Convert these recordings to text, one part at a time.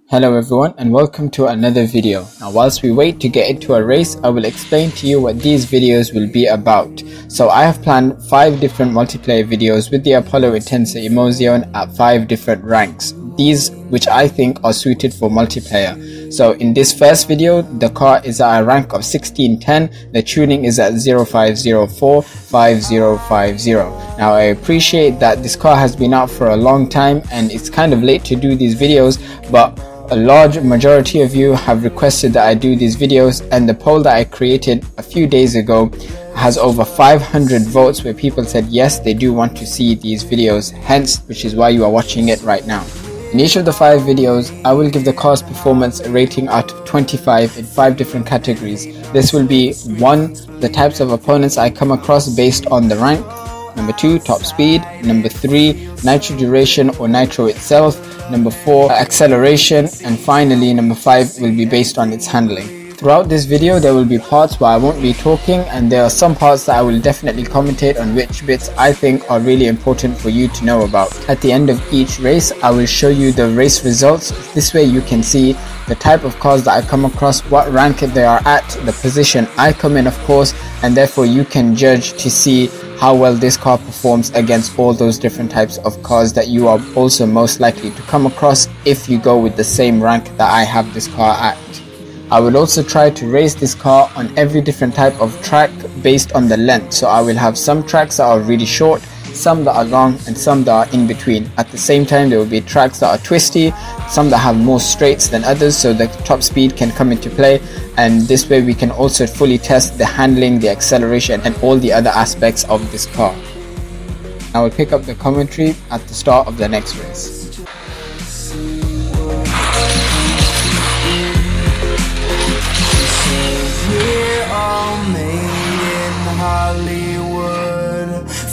Hello everyone and welcome to another video. Now whilst we wait to get into a race, I will explain to you what these videos will be about. So I have planned 5 different multiplayer videos with the Apollo Intensa Emozione at 5 different ranks. These which I think are suited for multiplayer. So in this first video, the car is at a rank of 1610, the tuning is at 0504 5050. Now I appreciate that this car has been out for a long time and it's kind of late to do these videos, but a large majority of you have requested that I do these videos, and the poll that I created a few days ago has over 500 votes where people said yes, they do want to see these videos, hence which is why you are watching it right now. In each of the 5 videos, I will give the car's performance a rating out of 25 in 5 different categories. This will be 1. The types of opponents I come across based on the rank. Number 2, top speed. Number 3, nitro duration or nitro itself. Number 4, acceleration. And finally, number 5 will be based on its handling. Throughout this video, there will be parts where I won't be talking, and there are some parts that I will definitely commentate on which bits I think are really important for you to know about. At the end of each race, I will show you the race results. This way you can see the type of cars that I come across, what rank they are at, the position I come in of course, and therefore you can judge to see how well this car performs against all those different types of cars that you are also most likely to come across if you go with the same rank that I have this car at. I will also try to race this car on every different type of track based on the length. So I will have some tracks that are really short, some that are long, and some that are in between. At the same time, there will be tracks that are twisty, some that have more straights than others, so the top speed can come into play, and this way we can also fully test the handling, the acceleration, and all the other aspects of this car. I will pick up the commentary at the start of the next race.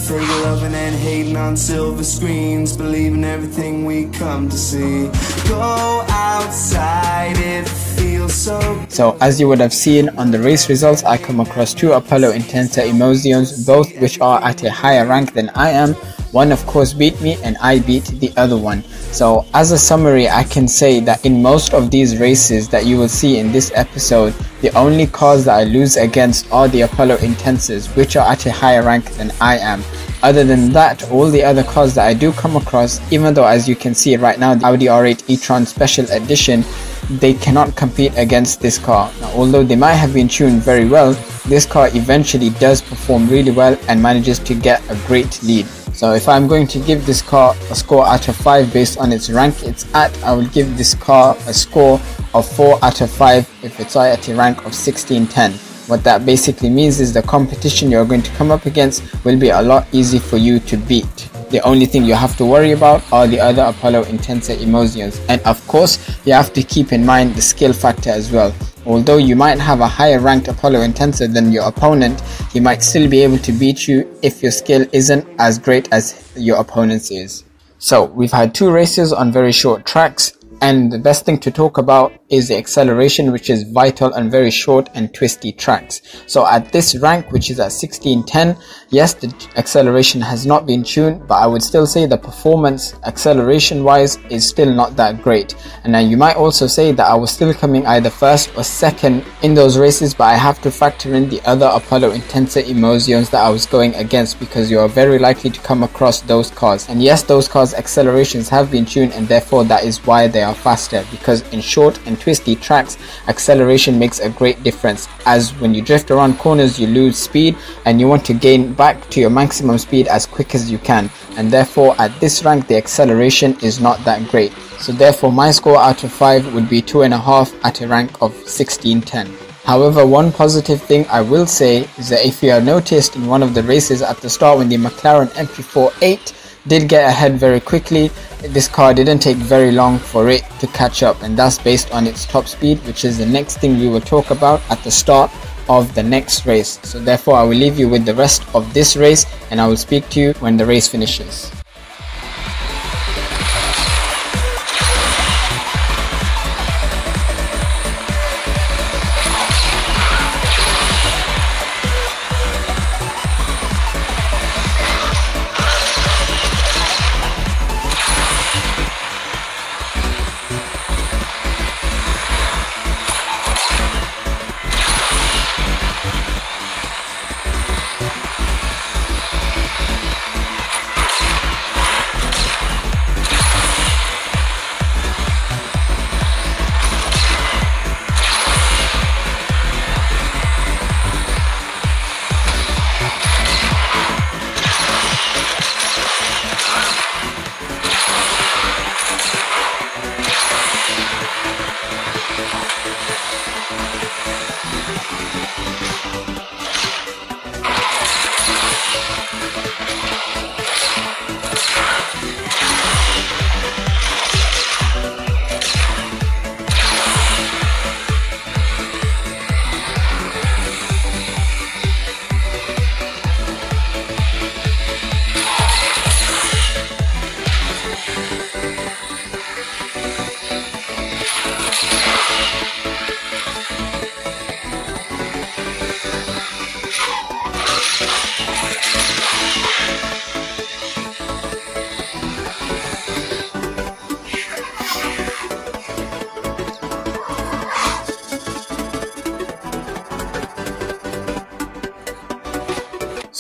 Fake loving and hating on silver screens, believing everything we come to see. Go outside, it feels so as you would have seen on the race results, I come across 2 Apollo Intensa Emoziones, both which are at a higher rank than I am. One of course beat me and I beat the other one. So as a summary, I can say that in most of these races that you will see in this episode, the only cars that I lose against are the Apollo Intensas, which are at a higher rank than I am. Other than that, all the other cars that I do come across, even though as you can see right now, the Audi R8 e-tron Special Edition, they cannot compete against this car. Now, although they might have been tuned very well, this car eventually does perform really well and manages to get a great lead. So if I'm going to give this car a score out of 5 based on its rank it's at, I will give this car a score of 4 out of 5 if it's at a rank of 1610. What that basically means is the competition you're going to come up against will be a lot easy for you to beat. The only thing you have to worry about are the other Apollo Intensa Emoziones, and of course you have to keep in mind the skill factor as well. Although you might have a higher ranked Apollo Intensa than your opponent, he might still be able to beat you if your skill isn't as great as your opponent's is. So we've had 2 races on very short tracks, and the best thing to talk about is the acceleration, which is vital on very short and twisty tracks. So at this rank, which is at 1610, yes, the acceleration has not been tuned, but I would still say the performance acceleration wise is still not that great. And now you might also say that I was still coming either first or second in those races, but I have to factor in the other Apollo Intensa Emoziones that I was going against, because you are very likely to come across those cars. And yes, those cars' accelerations have been tuned, and therefore that is why they are faster, because in short and twisty tracks, acceleration makes a great difference, as when you drift around corners you lose speed and you want to gain back to your maximum speed as quick as you can, and therefore at this rank the acceleration is not that great. So therefore my score out of 5 would be 2.5 at a rank of 1610. However, one positive thing I will say is that if you have noticed in one of the races at the start, when the McLaren MP4-8 did get ahead very quickly, this car didn't take very long for it to catch up, and that's based on its top speed, which is the next thing we will talk about at the start of the next race. So therefore I will leave you with the rest of this race, and I will speak to you when the race finishes.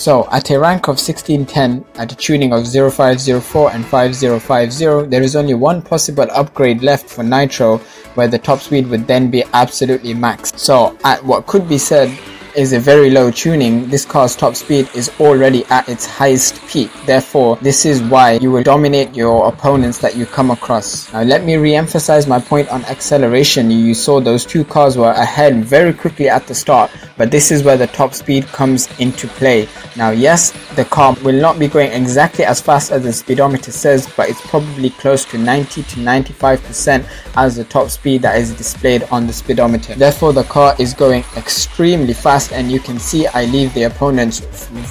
So at a rank of 1610, at a tuning of 0504 and 5050, there is only one possible upgrade left for Nitro, where the top speed would then be absolutely maxed. So at what could be said is a very low tuning, this car's top speed is already at its highest peak. Therefore, this is why you will dominate your opponents that you come across. Now let me re-emphasize my point on acceleration. You saw those two cars were ahead very quickly at the start, but this is where the top speed comes into play. Now yes, the car will not be going exactly as fast as the speedometer says, but it's probably close to 90 to 95% as the top speed that is displayed on the speedometer. Therefore, the car is going extremely fast, and you can see I leave the opponents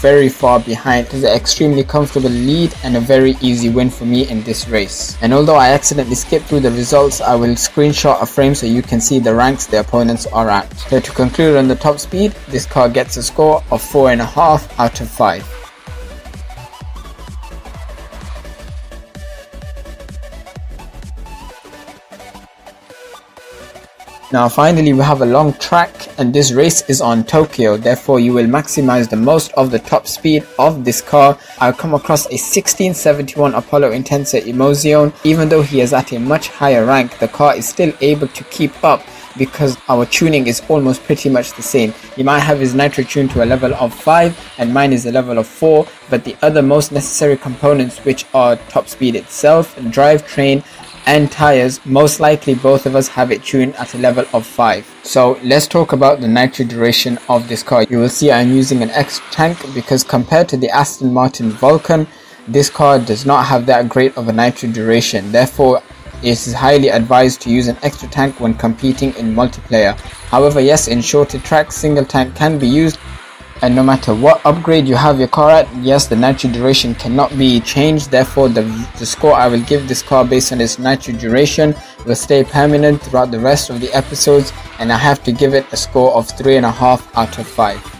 very far behind. It is an extremely comfortable lead and a very easy win for me in this race. And although I accidentally skipped through the results, I will screenshot a frame so you can see the ranks the opponents are at. So to conclude on the top speed, this car gets a score of 4.5 out of 5. Now finally, we have a long track, and this race is on Tokyo. Therefore, you will maximize the most of the top speed of this car. I'll come across a 1671 Apollo Intensa Emozione. Even though he is at a much higher rank, the car is still able to keep up because our tuning is almost pretty much the same. He might have his nitro tuned to a level of 5 and mine is a level of 4, but the other most necessary components, which are top speed itself, drivetrain and tires, most likely both of us have it tuned at a level of 5. So let's talk about the nitro duration of this car. You will see I'm using an extra tank because compared to the Aston Martin Vulcan, this car does not have that great of a nitro duration. Therefore, it is highly advised to use an extra tank when competing in multiplayer. However, yes, in shorter tracks, single tank can be used. And no matter what upgrade you have your car at, yes, the nitro duration cannot be changed. Therefore, the score I will give this car based on its nitro duration will stay permanent throughout the rest of the episodes, and I have to give it a score of 3.5 out of 5.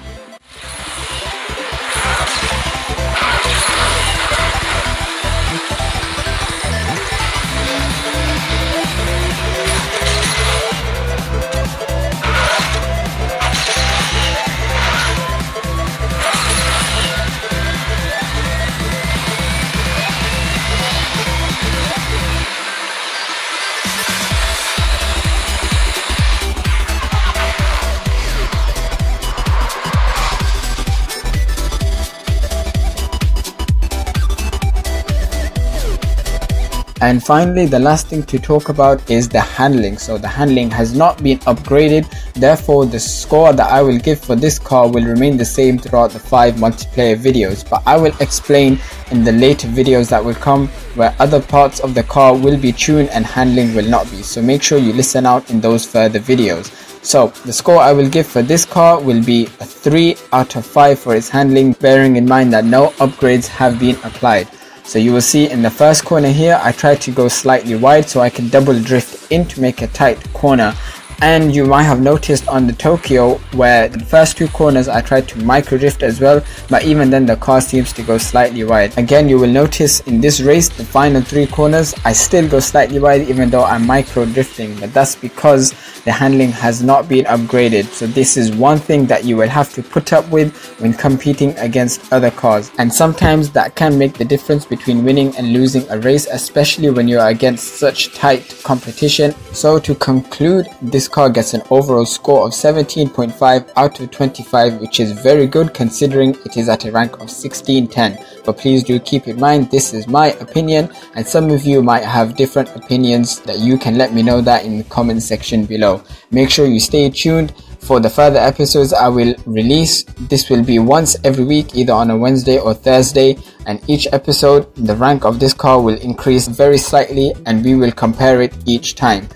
And finally, the last thing to talk about is the handling. So the handling has not been upgraded, therefore the score that I will give for this car will remain the same throughout the 5 multiplayer videos, but I will explain in the later videos that will come where other parts of the car will be tuned and handling will not be. So make sure you listen out in those further videos. So the score I will give for this car will be a 3 out of 5 for its handling, bearing in mind that no upgrades have been applied. So you will see in the first corner here, I tried to go slightly wide so I can double drift in to make a tight corner. And you might have noticed on the Tokyo where the first 2 corners I tried to micro drift as well, but even then the car seems to go slightly wide. Again, you will notice in this race the final 3 corners I still go slightly wide even though I'm micro drifting, but that's because the handling has not been upgraded. So this is one thing that you will have to put up with when competing against other cars, and sometimes that can make the difference between winning and losing a race, especially when you're against such tight competition. So to conclude, this car gets an overall score of 17.5 out of 25, which is very good considering it is at a rank of 1610. But please do keep in mind this is my opinion, and some of you might have different opinions that you can let me know that in the comment section below. Make sure you stay tuned for the further episodes I will release. This will be once every week, either on a Wednesday or Thursday, and each episode the rank of this car will increase very slightly and we will compare it each time.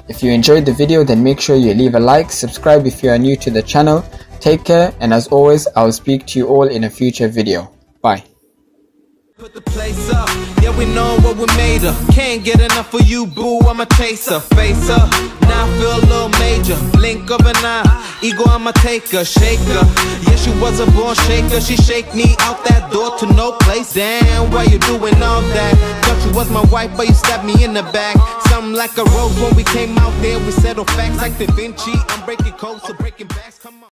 If you enjoyed the video, then make sure you leave a like, subscribe if you are new to the channel. Take care, and as always, I will speak to you all in a future video. Bye. Put the place up, yeah, we know what we made of. Can't get enough of you, boo, I'm a chaser. Face up, now I feel a little major. Blink of an eye, ego, I'm a taker, shaker. Yeah, she was a born shaker. She shake me out that door to no place. Damn, why you doing all that? Thought you was my wife, but you stabbed me in the back. Something like a rose when we came out there. We settled facts like Da Vinci. I'm breaking codes, so breaking backs, come on.